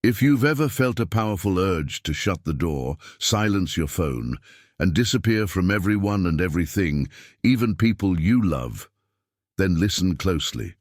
If you've ever felt a powerful urge to shut the door, silence your phone, and disappear from everyone and everything, even people you love, then listen closely.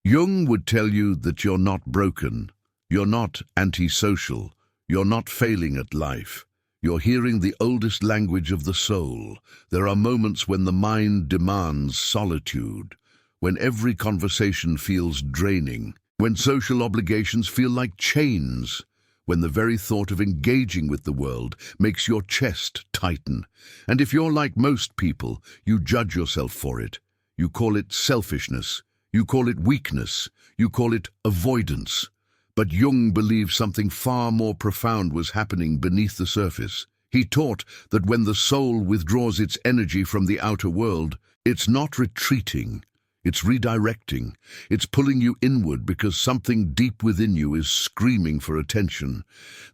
Jung would tell you that you're not broken, you're not antisocial, you're not failing at life. You're hearing the oldest language of the soul. There are moments when the mind demands solitude, when every conversation feels draining, when social obligations feel like chains, when the very thought of engaging with the world makes your chest tighten. And if you're like most people, you judge yourself for it. You call it selfishness, you call it weakness, you call it avoidance. But Jung believed something far more profound was happening beneath the surface. He taught that when the soul withdraws its energy from the outer world, it's not retreating, it's redirecting. It's pulling you inward because something deep within you is screaming for attention.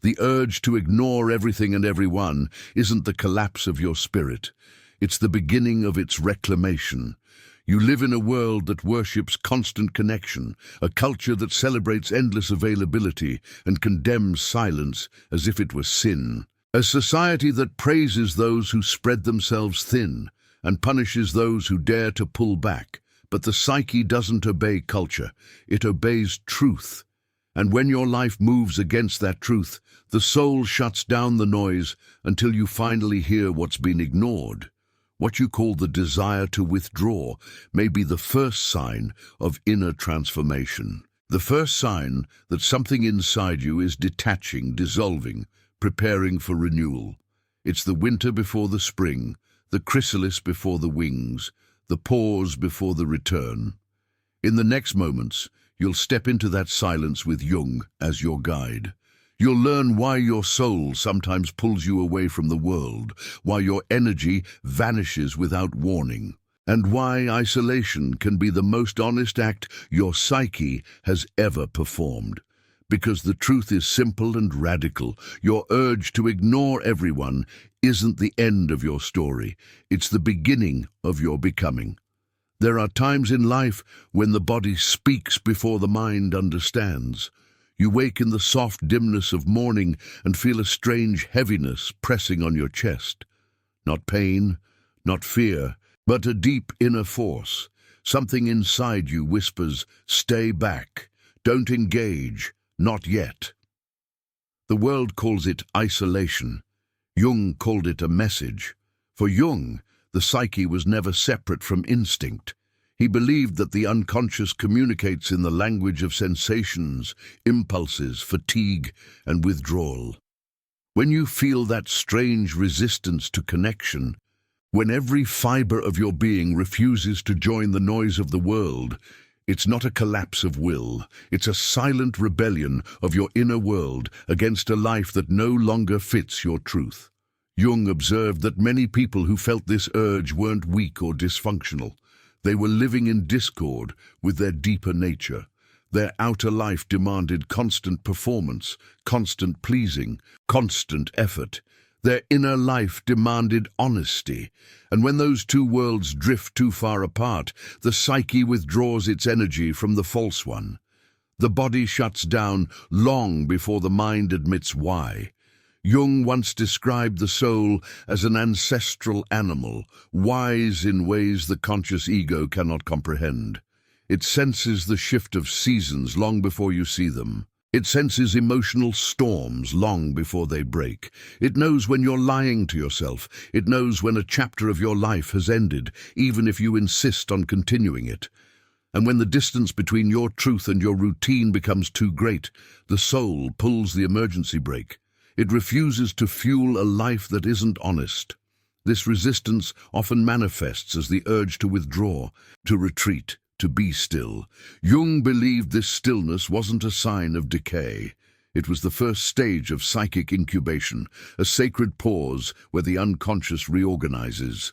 The urge to ignore everything and everyone isn't the collapse of your spirit. It's the beginning of its reclamation. You live in a world that worships constant connection, a culture that celebrates endless availability and condemns silence as if it was sin. A society that praises those who spread themselves thin and punishes those who dare to pull back. But the psyche doesn't obey culture, it obeys truth. And when your life moves against that truth, the soul shuts down the noise until you finally hear what's been ignored. What you call the desire to withdraw may be the first sign of inner transformation. The first sign that something inside you is detaching, dissolving, preparing for renewal. It's the winter before the spring, the chrysalis before the wings, the pause before the return. In the next moments, you'll step into that silence with Jung as your guide. You'll learn why your soul sometimes pulls you away from the world, why your energy vanishes without warning, and why isolation can be the most honest act your psyche has ever performed. Because the truth is simple and radical. Your urge to ignore everyone isn't the end of your story. It's the beginning of your becoming. There are times in life when the body speaks before the mind understands. You wake in the soft dimness of morning and feel a strange heaviness pressing on your chest. Not pain, not fear, but a deep inner force. Something inside you whispers, "Stay back, don't engage, not yet." The world calls it isolation. Jung called it a message. For Jung, the psyche was never separate from instinct. He believed that the unconscious communicates in the language of sensations, impulses, fatigue, and withdrawal. When you feel that strange resistance to connection, when every fiber of your being refuses to join the noise of the world, it's not a collapse of will, it's a silent rebellion of your inner world against a life that no longer fits your truth. Jung observed that many people who felt this urge weren't weak or dysfunctional. They were living in discord with their deeper nature. Their outer life demanded constant performance, constant pleasing, constant effort. Their inner life demanded honesty. And when those two worlds drift too far apart, the psyche withdraws its energy from the false one. The body shuts down long before the mind admits why. Jung once described the soul as an ancestral animal, wise in ways the conscious ego cannot comprehend. It senses the shift of seasons long before you see them. It senses emotional storms long before they break. It knows when you're lying to yourself. It knows when a chapter of your life has ended, even if you insist on continuing it. And when the distance between your truth and your routine becomes too great, the soul pulls the emergency brake. It refuses to fuel a life that isn't honest. This resistance often manifests as the urge to withdraw, to retreat, to be still. Jung believed this stillness wasn't a sign of decay. It was the first stage of psychic incubation, a sacred pause where the unconscious reorganizes.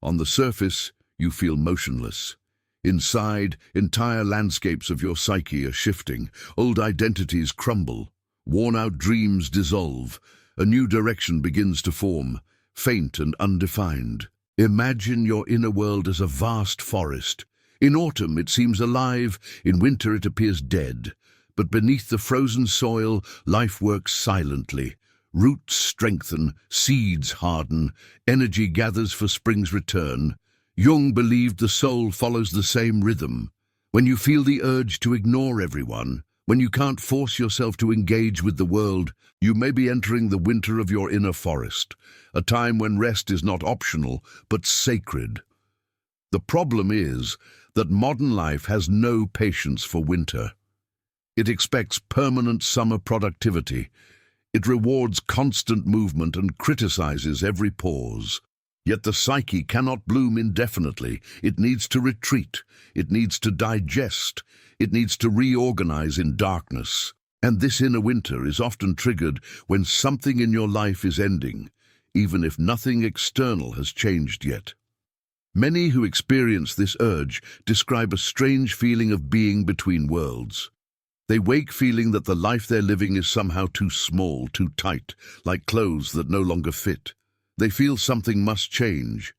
On the surface, you feel motionless. Inside, entire landscapes of your psyche are shifting. Old identities crumble. Worn-out dreams dissolve. A new direction begins to form, faint and undefined. Imagine your inner world as a vast forest. In autumn it seems alive, in winter it appears dead. But beneath the frozen soil, life works silently. Roots strengthen, seeds harden, energy gathers for spring's return. Jung believed the soul follows the same rhythm. When you feel the urge to ignore everyone, when you can't force yourself to engage with the world, you may be entering the winter of your inner forest, a time when rest is not optional, but sacred. The problem is that modern life has no patience for winter. It expects permanent summer productivity. It rewards constant movement and criticizes every pause. Yet the psyche cannot bloom indefinitely. It needs to retreat. It needs to digest. It needs to reorganize in darkness. And this inner winter is often triggered when something in your life is ending, even if nothing external has changed yet. Many who experience this urge describe a strange feeling of being between worlds. They wake feeling that the life they're living is somehow too small, too tight, like clothes that no longer fit. They feel something must change,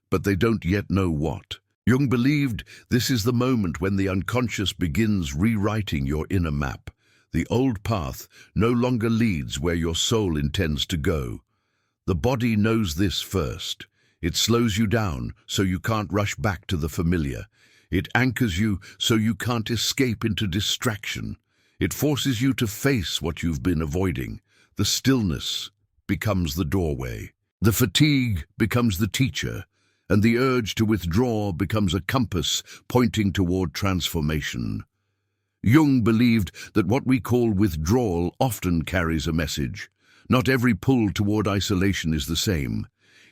but they don't yet know what. Jung believed this is the moment when the unconscious begins rewriting your inner map. The old path no longer leads where your soul intends to go. The body knows this first. It slows you down so you can't rush back to the familiar. It anchors you so you can't escape into distraction. It forces you to face what you've been avoiding. The stillness becomes the doorway. The fatigue becomes the teacher, and the urge to withdraw becomes a compass pointing toward transformation. Jung believed that what we call withdrawal often carries a message. Not every pull toward isolation is the same.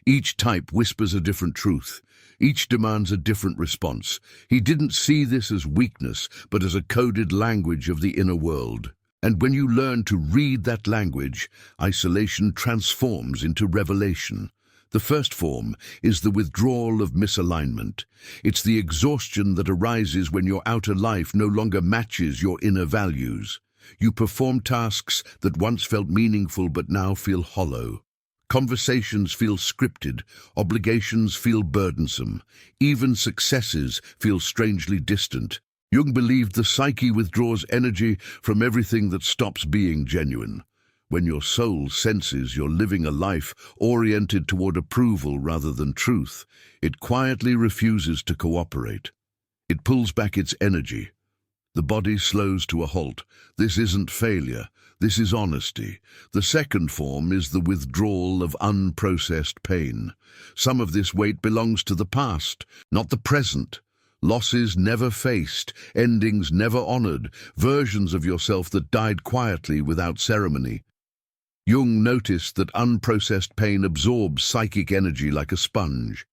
Each type whispers a different truth. Each demands a different response. He didn't see this as weakness, but as a coded language of the inner world. And when you learn to read that language, isolation transforms into revelation. The first form is the withdrawal of misalignment. It's the exhaustion that arises when your outer life no longer matches your inner values. You perform tasks that once felt meaningful but now feel hollow. Conversations feel scripted, obligations feel burdensome, even successes feel strangely distant. Jung believed the psyche withdraws energy from everything that stops being genuine. When your soul senses you're living a life oriented toward approval rather than truth, it quietly refuses to cooperate. It pulls back its energy. The body slows to a halt. This isn't failure. This is honesty. The second form is the withdrawal of unprocessed pain. Some of this weight belongs to the past, not the present. Losses never faced, endings never honored, versions of yourself that died quietly without ceremony. Jung noticed that unprocessed pain absorbs psychic energy like a sponge.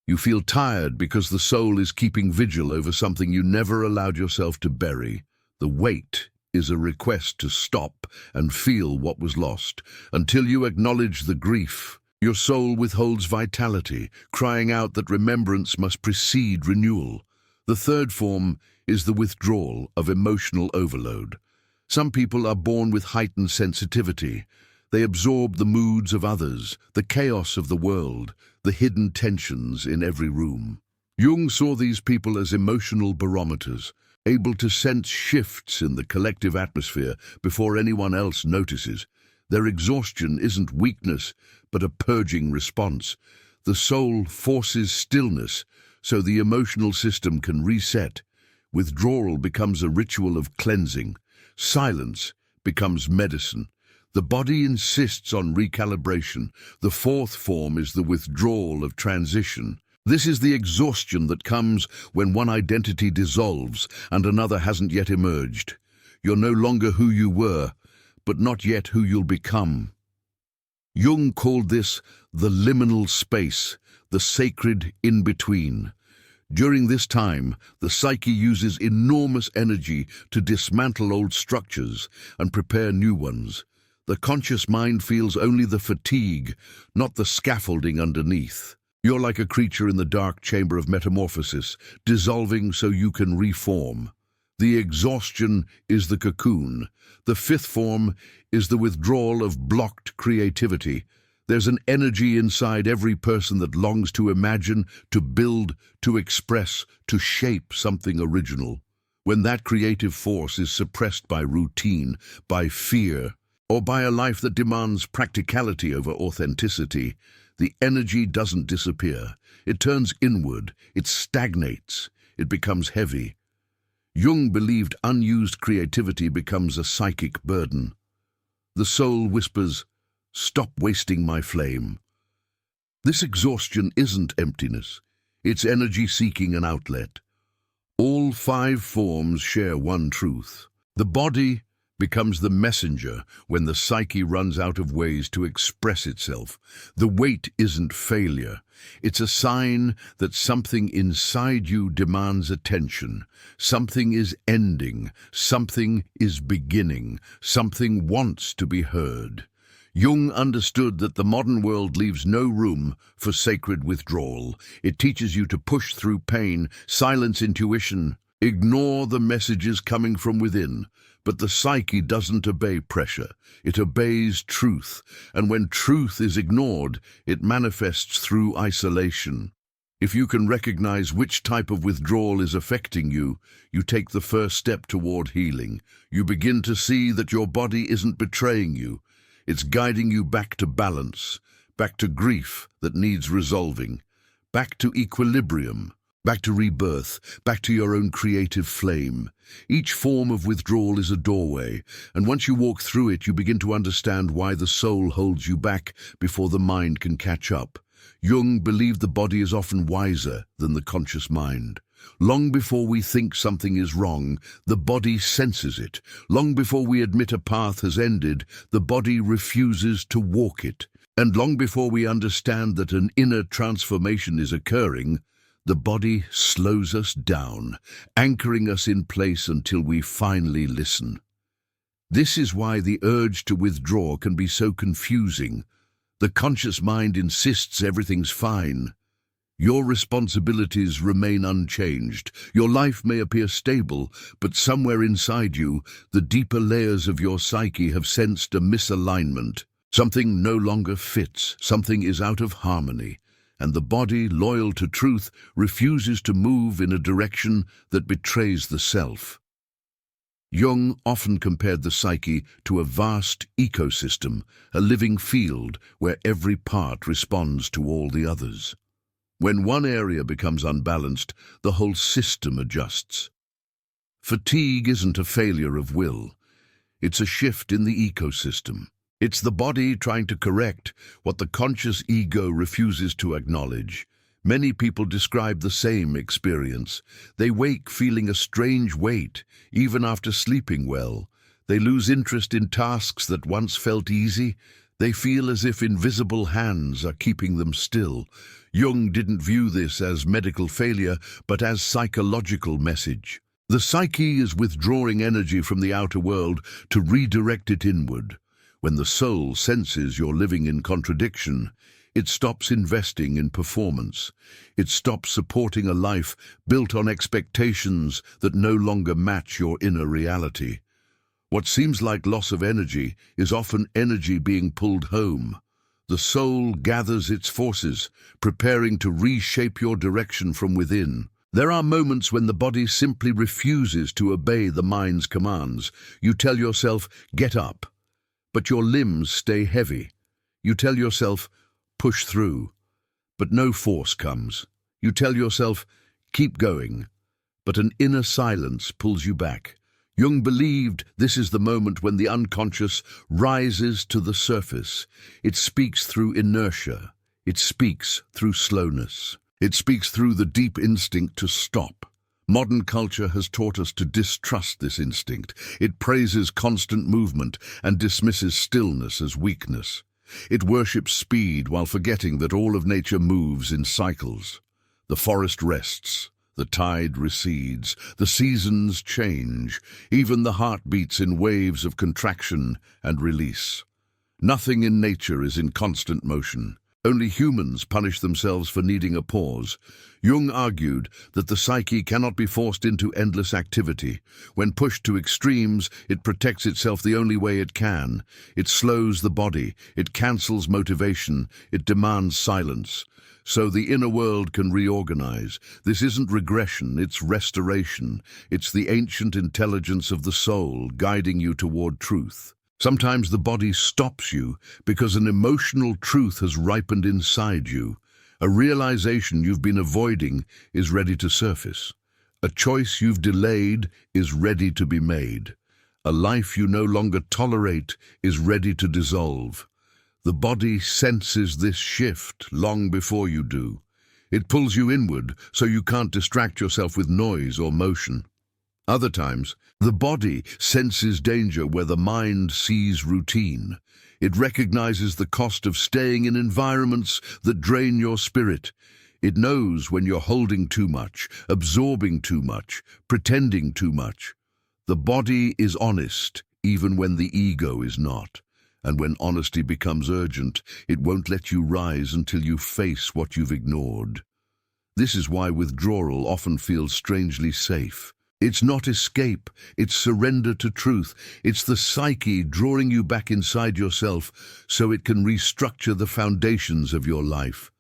You feel tired because the soul is keeping vigil over something you never allowed yourself to bury. The weight is a request to stop and feel what was lost. Until you acknowledge the grief, your soul withholds vitality, crying out that remembrance must precede renewal. The third form is the withdrawal of emotional overload. Some people are born with heightened sensitivity. They absorb the moods of others, the chaos of the world, the hidden tensions in every room. Jung saw these people as emotional barometers, able to sense shifts in the collective atmosphere before anyone else notices. Their exhaustion isn't weakness, but a purging response. The soul forces stillness so the emotional system can reset. Withdrawal becomes a ritual of cleansing. Silence becomes medicine. The body insists on recalibration. The fourth form is the withdrawal of transition. This is the exhaustion that comes when one identity dissolves and another hasn't yet emerged. You're no longer who you were, but not yet who you'll become. Jung called this the liminal space, the sacred in-between. During this time, the psyche uses enormous energy to dismantle old structures and prepare new ones. The conscious mind feels only the fatigue, not the scaffolding underneath. You're like a creature in the dark chamber of metamorphosis, dissolving so you can reform. The exhaustion is the cocoon. The fifth form is the withdrawal of blocked creativity. There's an energy inside every person that longs to imagine, to build, to express, to shape something original. When that creative force is suppressed by routine, by fear, or by a life that demands practicality over authenticity, the energy doesn't disappear. It turns inward, it stagnates, it becomes heavy. Jung believed unused creativity becomes a psychic burden. The soul whispers, "Stop wasting my flame." This exhaustion isn't emptiness, it's energy seeking an outlet. All 5 forms share one truth. The body becomes the messenger when the psyche runs out of ways to express itself. The wait isn't failure. It's a sign that something inside you demands attention. Something is ending. Something is beginning. Something wants to be heard. Jung understood that the modern world leaves no room for sacred withdrawal. It teaches you to push through pain, silence intuition, ignore the messages coming from within. But the psyche doesn't obey pressure. It obeys truth. And when truth is ignored, it manifests through isolation. If you can recognize which type of withdrawal is affecting you, you take the first step toward healing. You begin to see that your body isn't betraying you. It's guiding you back to balance, back to grief that needs resolving, back to equilibrium, back to rebirth, back to your own creative flame. Each form of withdrawal is a doorway, and once you walk through it, you begin to understand why the soul holds you back before the mind can catch up. Jung believed the body is often wiser than the conscious mind. Long before we think something is wrong, the body senses it. Long before we admit a path has ended, the body refuses to walk it. And long before we understand that an inner transformation is occurring, the body slows us down, anchoring us in place until we finally listen. This is why the urge to withdraw can be so confusing. The conscious mind insists everything's fine. Your responsibilities remain unchanged. Your life may appear stable, but somewhere inside you, the deeper layers of your psyche have sensed a misalignment. Something no longer fits, something is out of harmony, and the body, loyal to truth, refuses to move in a direction that betrays the self. Jung often compared the psyche to a vast ecosystem, a living field where every part responds to all the others. When one area becomes unbalanced, the whole system adjusts. Fatigue isn't a failure of will. It's a shift in the ecosystem. It's the body trying to correct what the conscious ego refuses to acknowledge. Many people describe the same experience. They wake feeling a strange weight, even after sleeping well. They lose interest in tasks that once felt easy. They feel as if invisible hands are keeping them still. Jung didn't view this as medical failure, but as psychological message. The psyche is withdrawing energy from the outer world to redirect it inward. When the soul senses you're living in contradiction, it stops investing in performance. It stops supporting a life built on expectations that no longer match your inner reality. What seems like loss of energy is often energy being pulled home. The soul gathers its forces, preparing to reshape your direction from within. There are moments when the body simply refuses to obey the mind's commands. You tell yourself, "Get up," but your limbs stay heavy. You tell yourself, "Push through," but no force comes. You tell yourself, "Keep going," but an inner silence pulls you back. Jung believed this is the moment when the unconscious rises to the surface. It speaks through inertia. It speaks through slowness. It speaks through the deep instinct to stop. Modern culture has taught us to distrust this instinct. It praises constant movement and dismisses stillness as weakness. It worships speed while forgetting that all of nature moves in cycles. The forest rests. The tide recedes, the seasons change, even the heart beats in waves of contraction and release. Nothing in nature is in constant motion. Only humans punish themselves for needing a pause. Jung argued that the psyche cannot be forced into endless activity. When pushed to extremes, it protects itself the only way it can. It slows the body, it cancels motivation, it demands silence. so the inner world can reorganize. This isn't regression, it's restoration. It's the ancient intelligence of the soul guiding you toward truth. Sometimes the body stops you because an emotional truth has ripened inside you. A realization you've been avoiding is ready to surface. A choice you've delayed is ready to be made. A life you no longer tolerate is ready to dissolve. The body senses this shift long before you do. It pulls you inward so you can't distract yourself with noise or motion. Other times, the body senses danger where the mind sees routine. It recognizes the cost of staying in environments that drain your spirit. It knows when you're holding too much, absorbing too much, pretending too much. The body is honest, even when the ego is not. And when honesty becomes urgent, it won't let you rise until you face what you've ignored. This is why withdrawal often feels strangely safe. It's not escape, it's surrender to truth. It's the psyche drawing you back inside yourself so it can restructure the foundations of your life.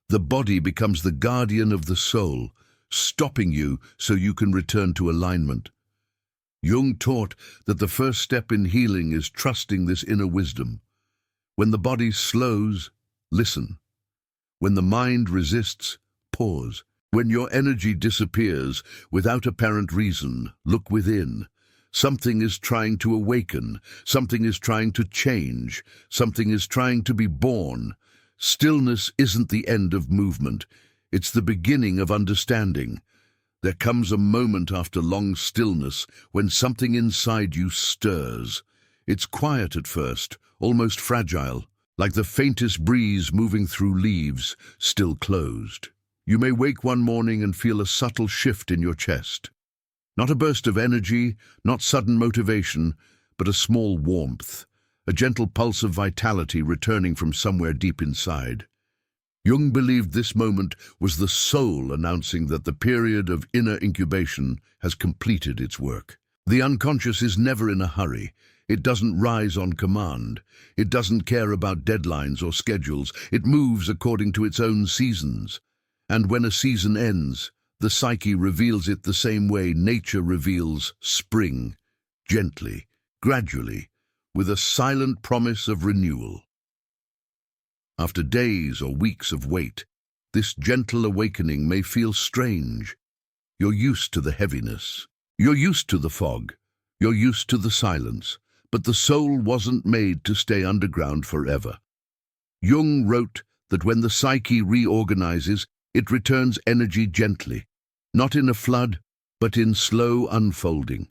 The body becomes the guardian of the soul, stopping you so you can return to alignment. Jung taught that the first step in healing is trusting this inner wisdom. When the body slows, listen. When the mind resists, pause. When your energy disappears without apparent reason, look within. Something is trying to awaken, something is trying to change, something is trying to be born. Stillness isn't the end of movement, it's the beginning of understanding. There comes a moment after long stillness when something inside you stirs. It's quiet at first, almost fragile, like the faintest breeze moving through leaves, still closed. You may wake one morning and feel a subtle shift in your chest. Not a burst of energy, not sudden motivation, but a small warmth, a gentle pulse of vitality returning from somewhere deep inside. Jung believed this moment was the soul announcing that the period of inner incubation has completed its work. The unconscious is never in a hurry. It doesn't rise on command. It doesn't care about deadlines or schedules. It moves according to its own seasons. And when a season ends, the psyche reveals it the same way nature reveals spring, gently, gradually, with a silent promise of renewal. After days or weeks of wait, this gentle awakening may feel strange. You're used to the heaviness. You're used to the fog. You're used to the silence. But the soul wasn't made to stay underground forever. Jung wrote that when the psyche reorganizes, it returns energy gently, not in a flood, but in slow unfolding.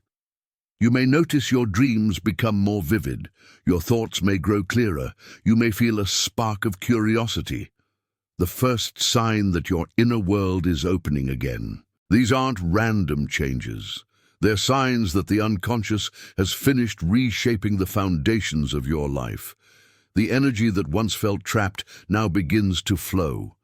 You may notice your dreams become more vivid, your thoughts may grow clearer, you may feel a spark of curiosity, the first sign that your inner world is opening again. These aren't random changes. They're signs that the unconscious has finished reshaping the foundations of your life. The energy that once felt trapped now begins to flow.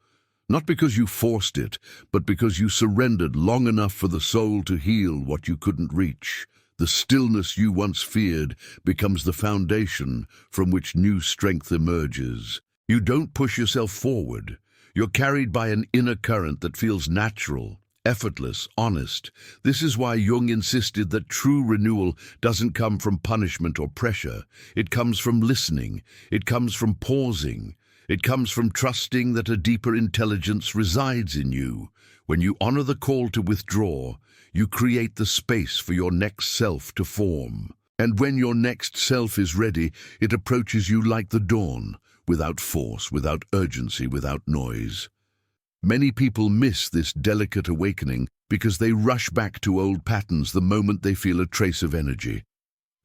Not because you forced it, but because you surrendered long enough for the soul to heal what you couldn't reach. The stillness you once feared becomes the foundation from which new strength emerges. You don't push yourself forward. You're carried by an inner current that feels natural, effortless, honest. This is why Jung insisted that true renewal doesn't come from punishment or pressure. It comes from listening. It comes from pausing. It comes from trusting that a deeper intelligence resides in you. When you honor the call to withdraw, you create the space for your next self to form. And when your next self is ready, it approaches you like the dawn, without force, without urgency, without noise. Many people miss this delicate awakening because they rush back to old patterns the moment they feel a trace of energy.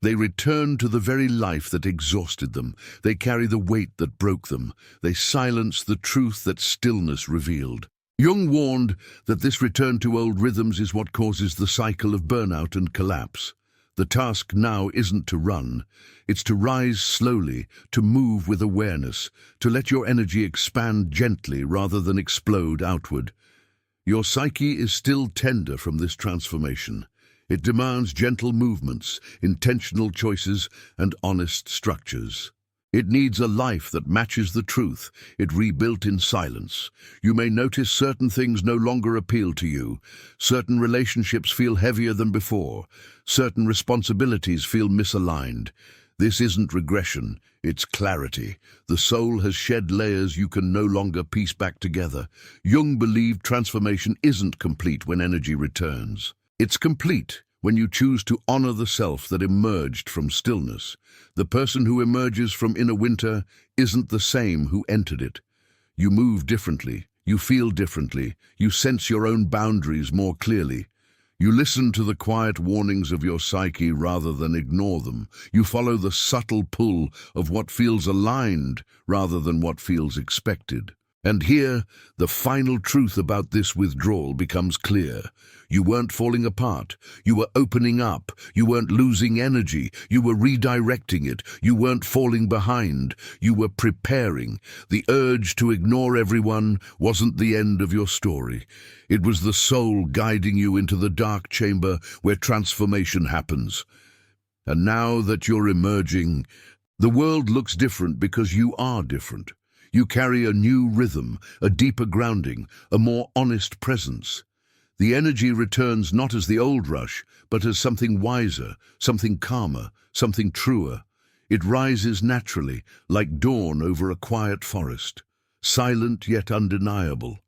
They return to the very life that exhausted them. They carry the weight that broke them. They silence the truth that stillness revealed. Jung warned that this return to old rhythms is what causes the cycle of burnout and collapse. The task now isn't to run. It's to rise slowly, to move with awareness, to let your energy expand gently rather than explode outward. Your psyche is still tender from this transformation. It demands gentle movements, intentional choices, and honest structures. It needs a life that matches the truth, it rebuilt in silence. You may notice certain things no longer appeal to you. Certain relationships feel heavier than before. Certain responsibilities feel misaligned. This isn't regression, it's clarity. The soul has shed layers you can no longer piece back together. Jung believed transformation isn't complete when energy returns. It's complete when you choose to honor the self that emerged from stillness. The person who emerges from inner winter isn't the same who entered it. You move differently, you feel differently, you sense your own boundaries more clearly. You listen to the quiet warnings of your psyche rather than ignore them. You follow the subtle pull of what feels aligned rather than what feels expected. And here, the final truth about this withdrawal becomes clear. You weren't falling apart. You were opening up. You weren't losing energy. You were redirecting it. You weren't falling behind. You were preparing. The urge to ignore everyone wasn't the end of your story. It was the soul guiding you into the dark chamber where transformation happens. And now that you're emerging, the world looks different because you are different. You carry a new rhythm, a deeper grounding, a more honest presence. The energy returns not as the old rush, but as something wiser, something calmer, something truer. It rises naturally, like dawn over a quiet forest, silent yet undeniable.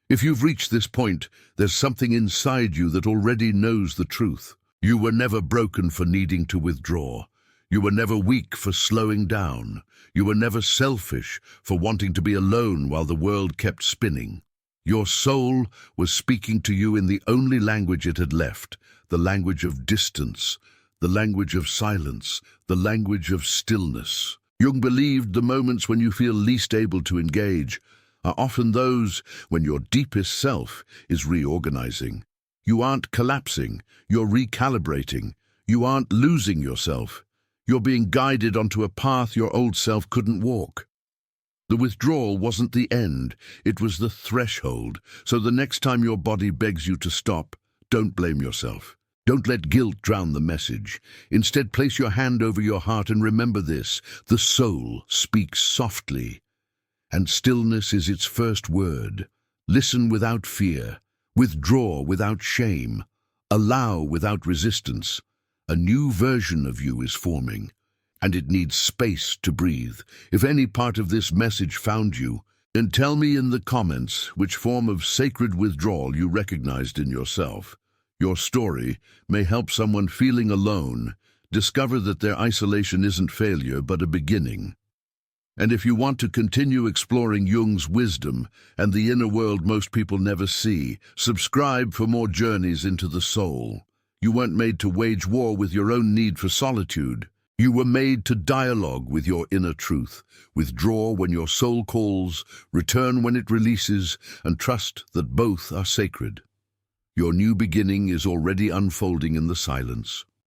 If you've reached this point, there's something inside you that already knows the truth. You were never broken for needing to withdraw. You were never weak for slowing down. You were never selfish for wanting to be alone while the world kept spinning. Your soul was speaking to you in the only language it had left, the language of distance, the language of silence, the language of stillness. Jung believed the moments when you feel least able to engage are often those when your deepest self is reorganizing. You aren't collapsing, you're recalibrating. You aren't losing yourself. You're being guided onto a path your old self couldn't walk. The withdrawal wasn't the end, it was the threshold. So the next time your body begs you to stop, don't blame yourself. Don't let guilt drown the message. Instead, place your hand over your heart and remember this: the soul speaks softly, and stillness is its first word. Listen without fear, withdraw without shame, allow without resistance. A new version of you is forming, and it needs space to breathe. If any part of this message found you, then tell me in the comments which form of sacred withdrawal you recognized in yourself. Your story may help someone feeling alone discover that their isolation isn't failure but a beginning. And if you want to continue exploring Jung's wisdom and the inner world most people never see, subscribe for more journeys into the soul. You weren't made to wage war with your own need for solitude. You were made to dialogue with your inner truth. Withdraw when your soul calls, return when it releases, and trust that both are sacred. Your new beginning is already unfolding in the silence.